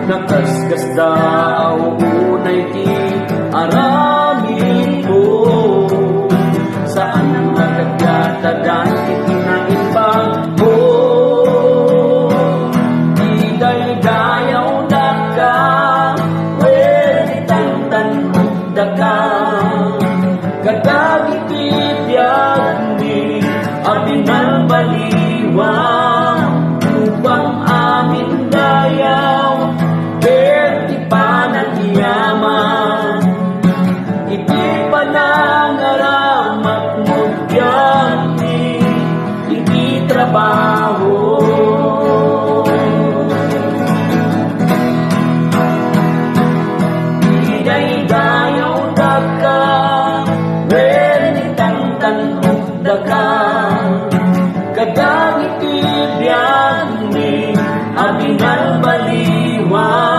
nakasgas daw unay ti aramin ko. Saan magagatagan itinaimbang ko? Iday-dayaw na ka, pwede tantan da ka. Kadagitibiyag ni abinang baliwang upang amin dayaw pwede pa nagyaman. Iti panangaramat mo diyan ni iti trabaho. Iday-dayaw da ka, pwede tantan da ka. Kadagitibiyag ni abinang baliwang